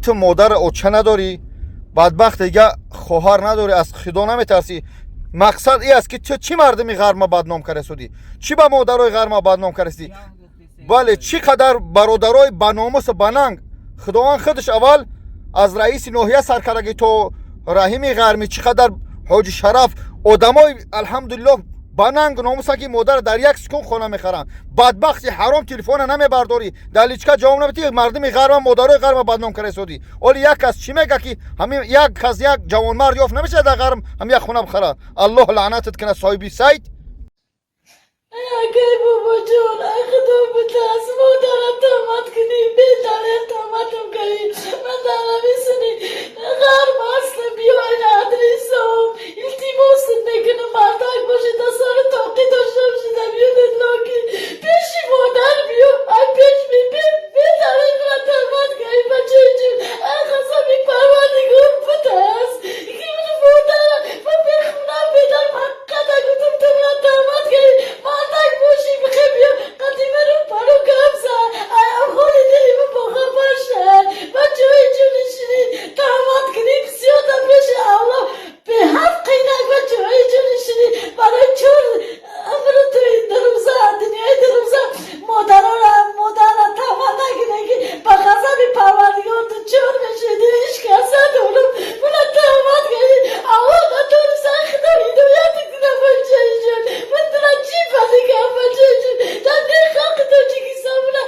تو مادر اوچه نداری، بدبخت دیگه خواهر نداری، از خدا نمیترسی. مقصد ای است که تو چی مردمی غرب ما بدنام کرده، چی با مادرای غرب ما بدنام کرده. بله چی قدر برادرای بناموس بننگ خداوند خودش اول از رئیس ناحیه سرکرگی تو رحیم غرمی چی قدر حاج شرف آدمای الحمدلله بننگ ناموسن که مادر در یک سکون خانه میخرن. بدبختی حرام تلفن نمیبرداری دلیچکا جواب نمیدی، مردم غرب مادرای غرب بدنام کرده سودی. ولی یک کس چی میگه که همین یک کس یک جوان مرد یافت نمیشه در غرب هم یک خونه بخره. الله لعنتت کنه صاحبی سایت. اگه بابا جون خدا بترس مادرت تامت کنی بیداره تامتم کنی من دارم میسنی غرب اصلا بیاین ادریسم التماس میکنم مردک باشه دستار تاقی داشته باشی بیادت لاکی پیشی مادر بیا ای پیش بی بیداره من تامت کنی بچه جون خواستم این پروردگار بترس که من مادر من بخونم بیدار من قدر گفتم تو من تامت کنی مردک باشی بخیر بیا قدیمه رو پرو کمسه ایم خوری دیمه بخوا باشه بچه های جونشینی تامت کنی بسیادم بشه اولا به هر قینک بچه های جونشینی برای چور امرو توی دروزه دنیای دروزه مادر تامت نکنه که با غضب پروردگار تو چور بشه دیش کسه دولم بنا تامت کنی اولا نتونی سخدا هدایت کنه بچه جون من تنا چی پسی که بچه جون در دیخاق تو چی کسا بنا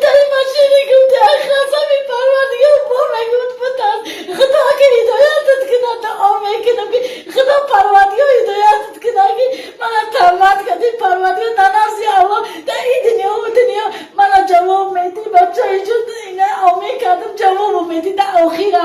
تایی ماشینی گفته غضب پروردگار با مگود بتاز خدا که هدایتت کنه تا آمه کنه خدا پروردگار هدایتت کنه که من تامت کنی پروردگار ننازی اولا در این دنیا و دنیا من جواب میدی بچه جون اینه آمه کردم جواب میدی در آخیره.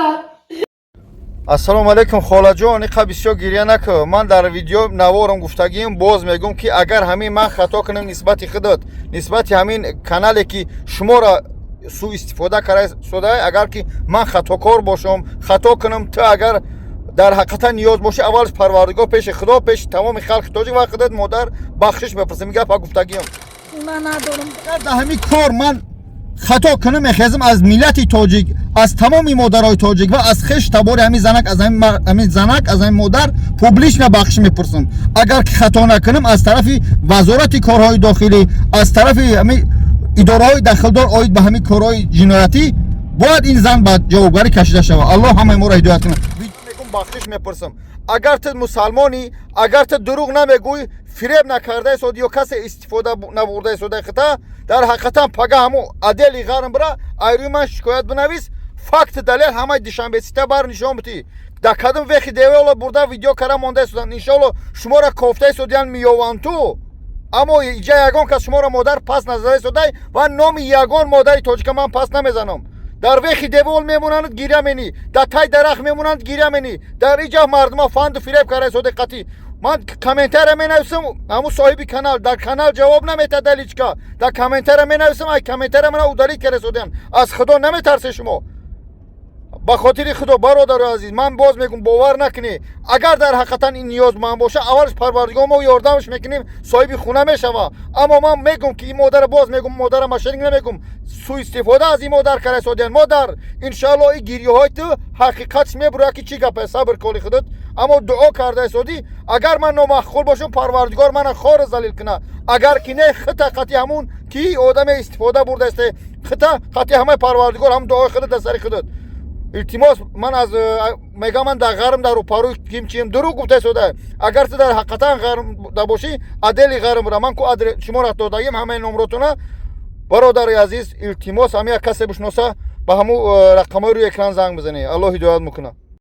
السلام علیکم خاله جان، اینقدر بسیار گریه نکن. من در ویدیو نوارم گفتگیم باز میگم که اگر همین من خطا کنم نسبت خودت نسبت همین کانالی که شما را سوء استفاده کرده شده، اگر که من خطاکار باشم خطا کنم، تو اگر در حقیقت نیاز باشه اولش پروردگار پیش خدا پیش تمام خلق تاجیک و خودت مادر بخشش بپرسم. میگه پا گفتگیم من ندارم در همین کار من خطا کنم میخوام از ملت تاجیک از تمام مادرای تاجیک و از خش تبار همین زنک از همین زنک از همین مادر پوبلیش بخش میپرسم. اگر که خطا نکنم از طرف وزارت کارهای داخلی از طرف همین اداره های داخلدار آید به همین کارهای جنایتی باید این زن با جوابگاری کشیده شود. الله همه ما را هدایت کنه. میگم بخشش میپرسم. اگر تو مسلمانی، اگر تو دروغ نمیگوی، فریب نکرده سود یا کسی استفاده نبرده سود خطا، در حقیقتا پگه همو عدلی غرم برا ایروی من شکایت بنویس فکت دلیل همه دیشنبه سیته بر نشان بتی در کدوم وقتی دیوال برده ویدیو کرده مانده سودن. انشالله شما را کوفته سودیان میوان تو، اما اینجا یگان که شما را مادر پس نزده سوده و نام یگان مادری تاجیک من پس نمیزنم. در وقتی دیوال میمونند گیره منی، در تای درخت میمونند گیره منی، در اینجا مردم فند و فریب کرده سوده قطعی. من کامنتر می نویسم همون صاحبی کانال در کانال جواب نمیده دلیچکا در کامنتر می نویسم ای کامنتر من او دلیل کرده سودن. از خدا نمیترسه شما با خاطر خدا برادر عزیز. من باز میگم باور نکنی اگر در حقیقتا این نیاز من باشه اولش پروردگار ما یاردمش میکنیم صاحب خونه میشوه. اما من میگم که این مادر باز میگم مادر مشرینگ نمیگم سوء استفاده از این مادر کرده سودن. مادر ان شاء الله این گریه های تو حقیقت میبره که چی گپ صبر کلی خودت. اما دعا کرده سودی اگر من نامخول باشم پروردگار من خار ذلیل کنه. اگر که نه خطا قطعی همون کی آدم استفاده برده است خطا قطعی همه پروردگار هم دعای خودت در سر خودت. التماس من از میگم من در غرم در اروپا کیم چیم دروغ گفته شده. اگر تو در حقیقتا غرم باشی عدل غرم را من کو ادر شما را دادیم همه نمراتونه برادر عزیز. التماس همه کسی بشناسه با همو رقمای روی اکران زنگ بزنی. الله هدایت میکنه.